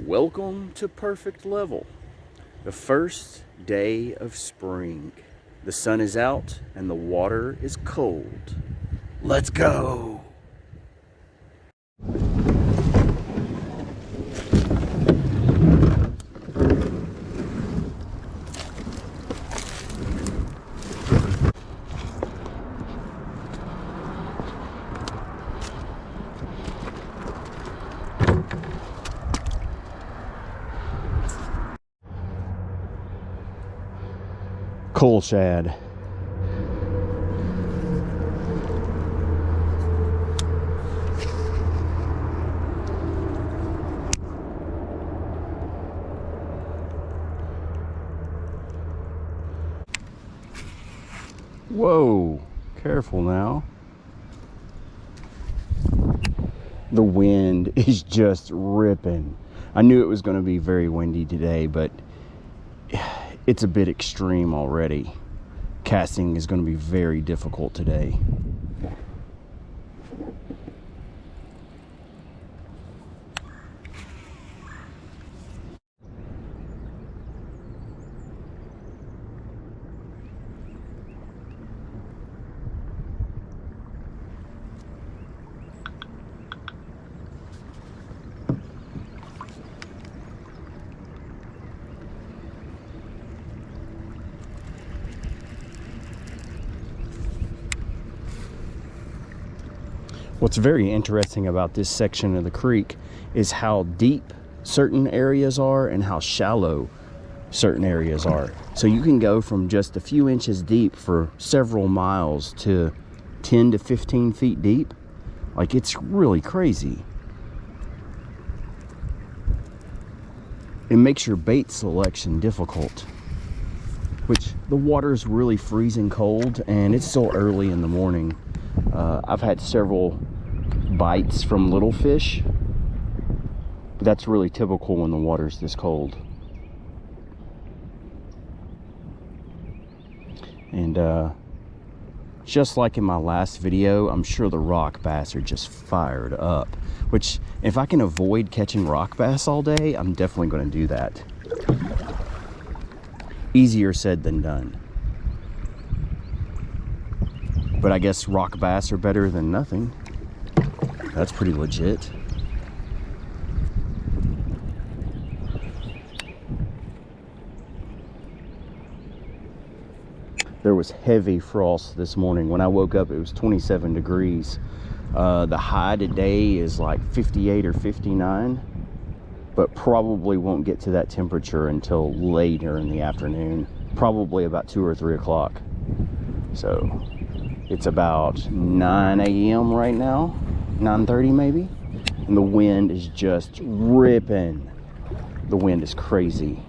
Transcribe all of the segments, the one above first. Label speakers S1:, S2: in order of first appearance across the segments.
S1: Welcome to Perfect Level, the first day of spring. The sun is out and the water is cold. Let's go! Coal shad. Whoa, careful now. The wind is just ripping. I knew it was going to be very windy today, but it's a bit extreme already. Casting is going to be very difficult today. What's very interesting about this section of the creek is how deep certain areas are and how shallow certain areas are. So you can go from just a few inches deep for several miles to 10 to 15 feet deep. Like, it's really crazy. It makes your bait selection difficult, which the water is really freezing cold and it's still early in the morning. I've had several bites from little fish. That's really typical when the water's this cold. And just like in my last video, I'm sure the rock bass are just fired up. Which, if I can avoid catching rock bass all day, I'm definitely going to do that. Easier said than done. But I guess rock bass are better than nothing. That's pretty legit. There was heavy frost this morning. When I woke up, it was 27 degrees. The high today is like 58 or 59, but probably won't get to that temperature until later in the afternoon, probably about 2 or 3 o'clock. So it's about 9 a.m. right now, 9:30 maybe, and the wind is just ripping. The wind is crazy.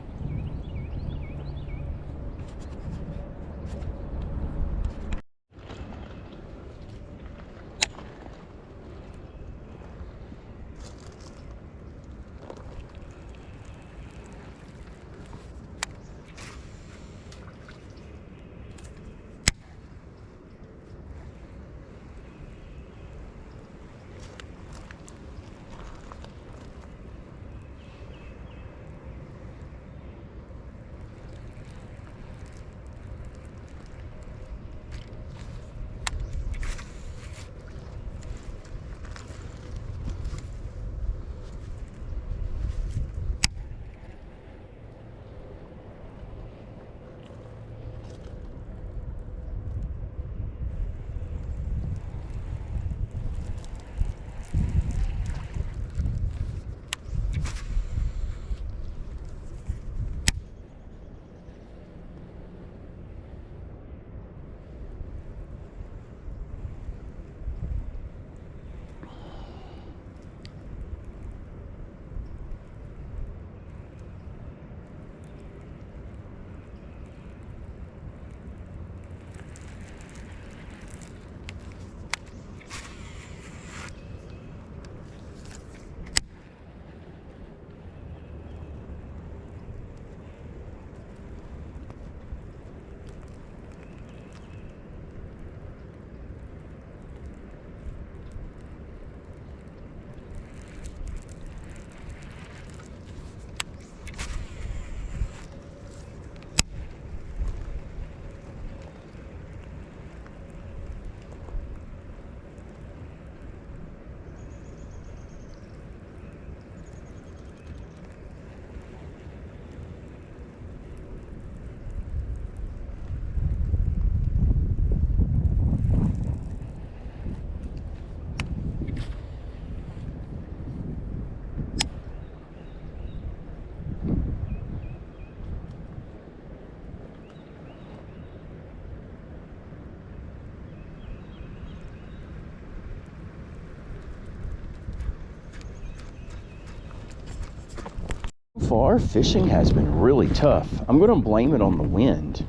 S1: far, fishing has been really tough. I'm going to blame it on the wind,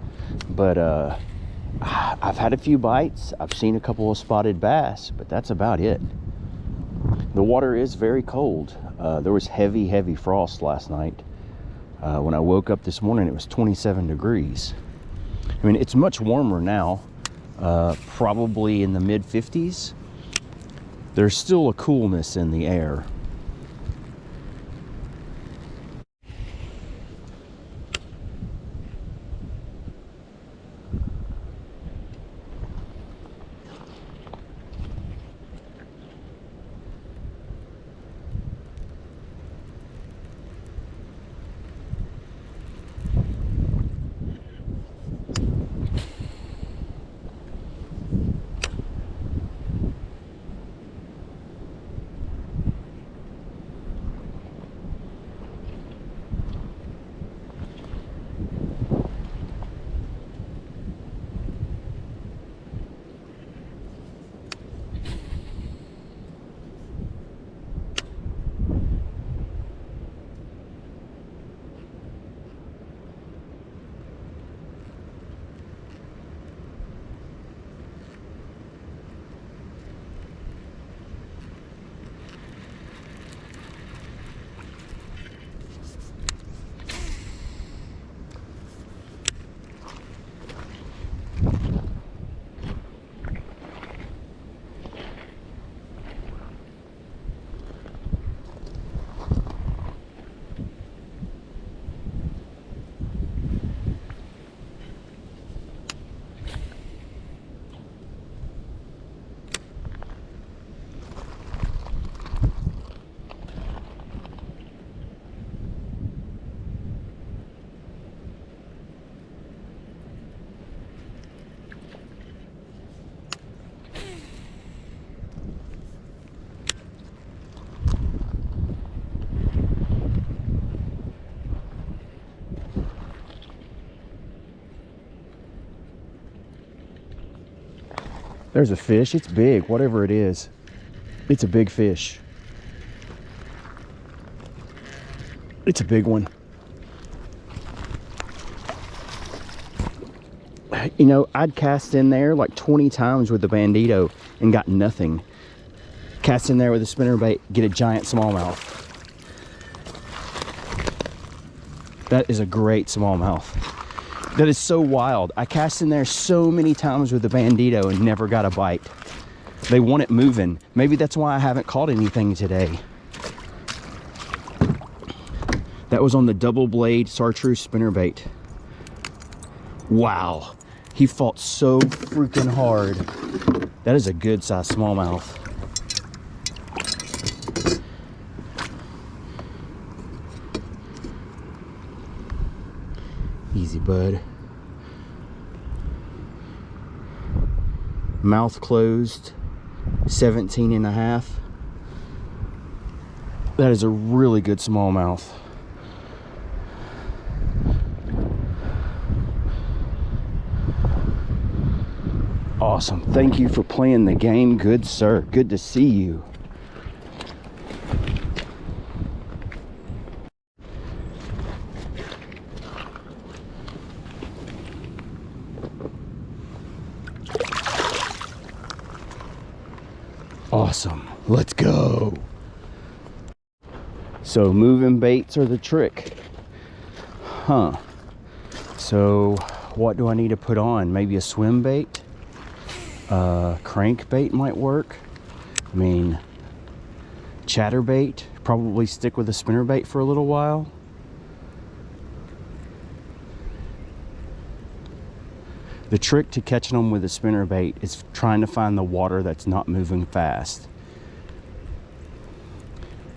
S1: but I've had a few bites. I've seen a couple of spotted bass, but that's about it. The water is very cold. There was heavy frost last night. When I woke up this morning, it was 27 degrees. I mean, it's much warmer now, probably in the mid 50s. There's still a coolness in the air. There's a fish. It's big, whatever it is. It's a big fish. It's a big one. You know, I'd cast in there like 20 times with the bandito and got nothing. Cast in there with a spinnerbait, get a giant smallmouth. That is a great smallmouth. That is so wild. I cast in there so many times with the bandito and never got a bite. They want it moving. Maybe that's why I haven't caught anything today. That was on the double blade chartreuse spinnerbait. Wow. He fought so freaking hard. That is a good size smallmouth. Easy, bud. Mouth closed, 17 and a half. That is a really good smallmouth. Awesome. Thank you for playing the game, good sir. Good to see you. Awesome. Let's go. So moving baits are the trick. Huh. So what do I need to put on? Maybe a swim bait? Crankbait might work. I mean, chatterbait. Probably stick with a spinnerbait for a little while. The trick to catching them with a spinnerbait is trying to find the water that's not moving fast.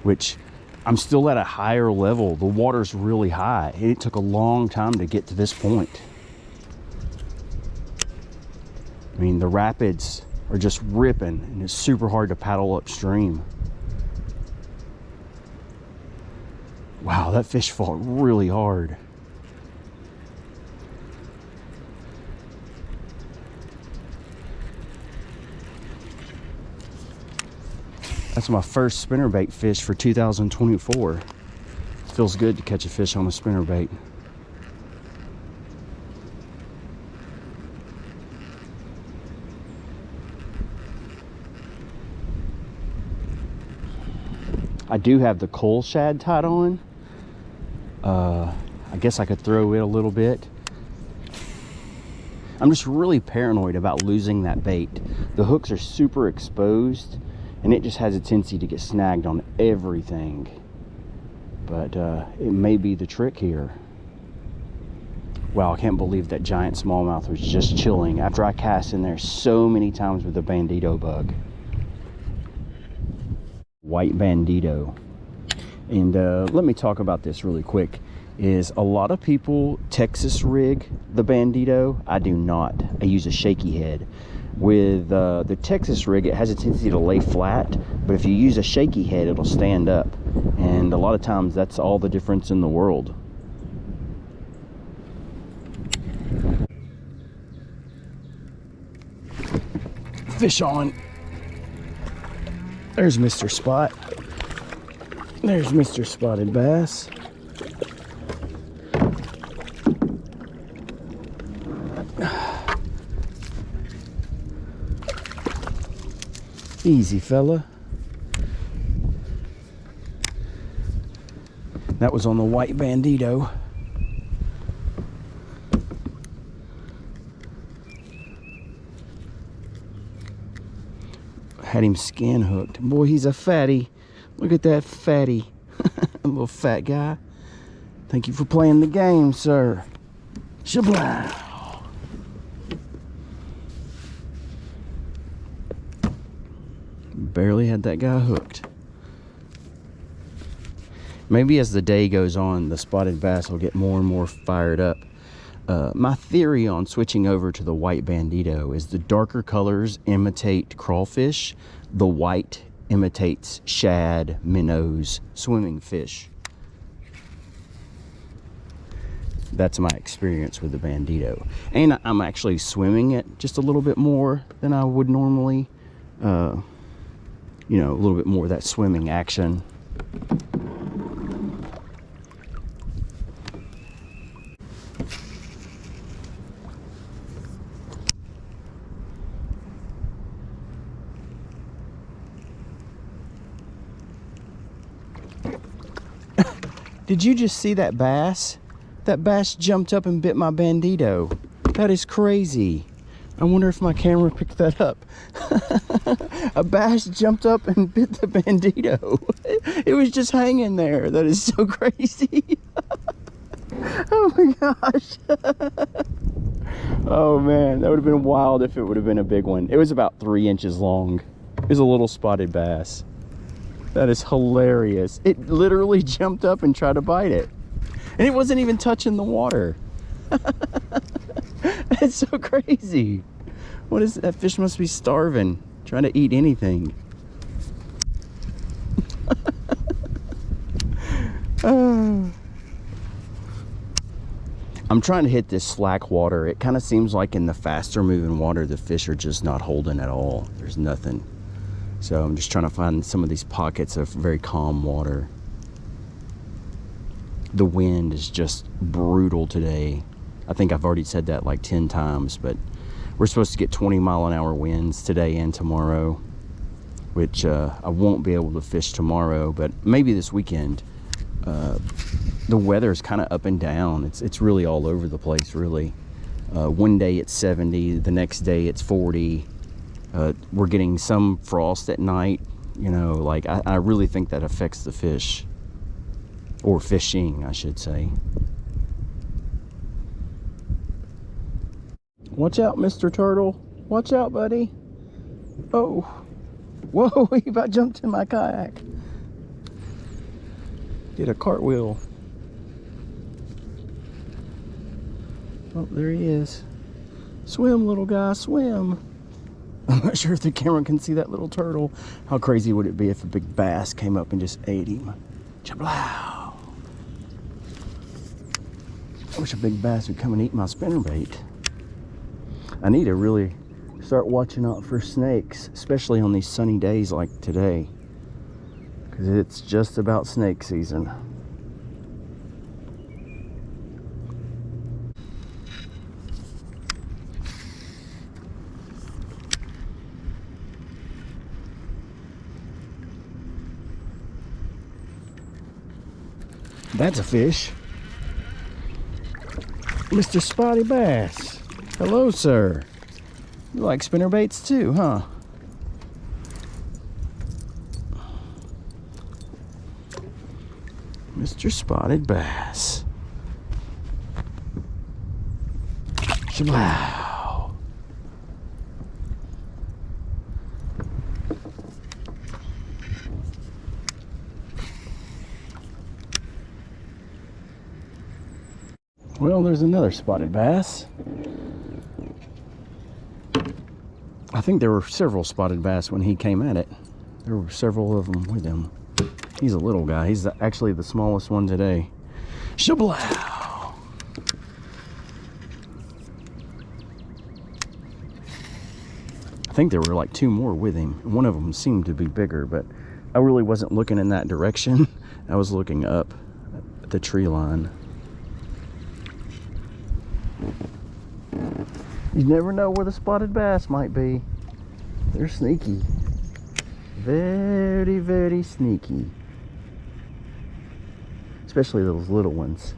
S1: Which, I'm still at a higher level. The water's really high. And it took a long time to get to this point. I mean, the rapids are just ripping and it's super hard to paddle upstream. Wow, that fish fought really hard. That's my first spinnerbait fish for 2024. Feels good to catch a fish on a spinnerbait. I do have the coal shad tied on. I guess I could throw it a little bit. I'm just really paranoid about losing that bait. The hooks are super exposed and it just has a tendency to get snagged on everything. But it may be the trick here. Wow, I can't believe that giant smallmouth was just chilling after I cast in there so many times with a bandito bug. White bandito. And let me talk about this really quick. Is a lot of people Texas rig the bandito. I do not. I use a shaky head. With the Texas rig, it has a tendency to lay flat, but if you use a shaky head, it'll stand up. And a lot of times that's all the difference in the world. Fish on. There's Mr. Spot. There's Mr. Spotted Bass. Easy, fella. That was on the white bandito. Had him skin hooked. Boy, he's a fatty. Look at that fatty. A little fat guy. Thank you for playing the game, sir. Shablow. Barely had that guy hooked. Maybe as the day goes on, the spotted bass will get more and more fired up. My theory on switching over to the white bandito is the darker colors imitate crawfish, the white imitates shad, minnows, swimming fish. That's my experience with the bandito. And I'm actually swimming it just a little bit more than I would normally. You know, a little bit more of that swimming action. Did you just see that bass? That bass jumped up and bit my bandito. That is crazy. I wonder if my camera picked that up. A bass jumped up and bit the bandito. It was just hanging there. That is so crazy. Oh my gosh. Oh man, that would have been wild if it would have been a big one. It was about 3 inches long. It was a little spotted bass. That is hilarious. It literally jumped up and tried to bite it. And it wasn't even touching the water. It's so crazy. What is that? Fish must be starving, trying to eat anything. I'm trying to hit this slack water. It kind of seems like in the faster moving water, the fish are just not holding at all. There's nothing. So I'm just trying to find some of these pockets of very calm water. The wind is just brutal today. I think I've already said that like 10 times, but we're supposed to get 20-mile-an-hour winds today and tomorrow, which I won't be able to fish tomorrow, but maybe this weekend. The weather is kind of up and down. It's really all over the place, really. One day it's 70, the next day it's 40. We're getting some frost at night. You know, like I really think that affects the fish, or fishing, I should say. Watch out, Mr. Turtle. Watch out, buddy. Oh. Whoa, he about jumped in my kayak. Did a cartwheel. Oh, there he is. Swim, little guy, swim. I'm not sure if the camera can see that little turtle. How crazy would it be if a big bass came up and just ate him? Chablow. I wish a big bass would come and eat my spinnerbait. I need to really start watching out for snakes, especially on these sunny days like today, because it's just about snake season. That's a fish. Mr. Spotty Bass. Hello, sir. You like spinner baits too, huh? Mr. Spotted Bass. Wow. Well, there's another spotted bass. I think there were several spotted bass when he came at it. There were several of them with him. He's a little guy. He's actually the smallest one today. Shablow! I think there were like two more with him. One of them seemed to be bigger, but I really wasn't looking in that direction. I was looking up at the tree line. You never know where the spotted bass might be. They're sneaky. Very, very sneaky. Especially those little ones.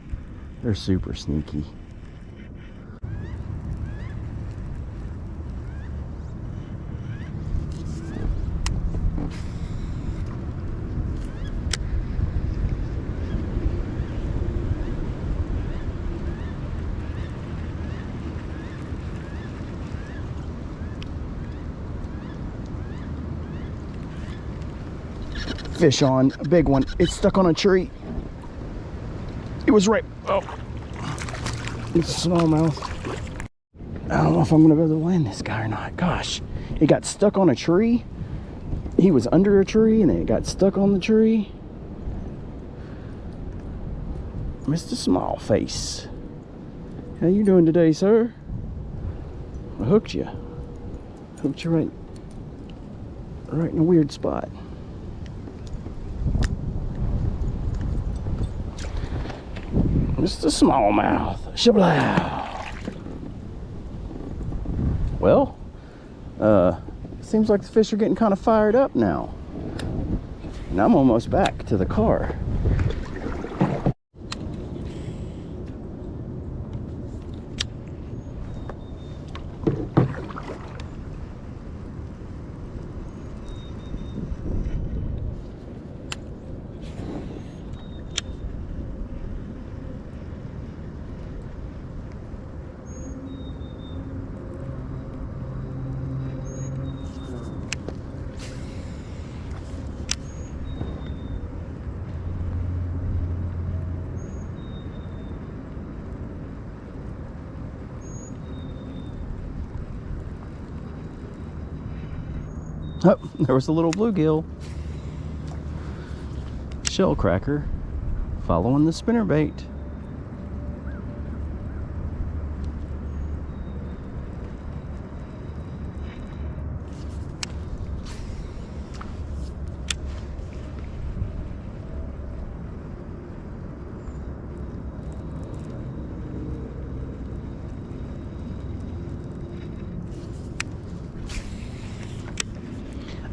S1: They're super sneaky. Fish on, a big one. It's stuck on a tree. It was right, oh. It's a smallmouth. I don't know if I'm gonna be able to land this guy or not. Gosh, it got stuck on a tree. He was under a tree and it got stuck on the tree. Mr. Smallface. How you doing today, sir? I hooked you. Hooked you right in a weird spot. Mr. Smallmouth. Shablow. Well, seems like the fish are getting kind of fired up now. And I'm almost back to the car. Oh, there was a little bluegill. Shell cracker following the spinnerbait.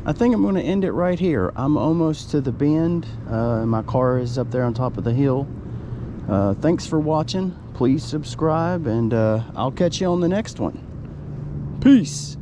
S1: I think I'm going to end it right here. I'm almost to the bend. My car is up there on top of the hill. Thanks for watching. Please subscribe, and I'll catch you on the next one. Peace.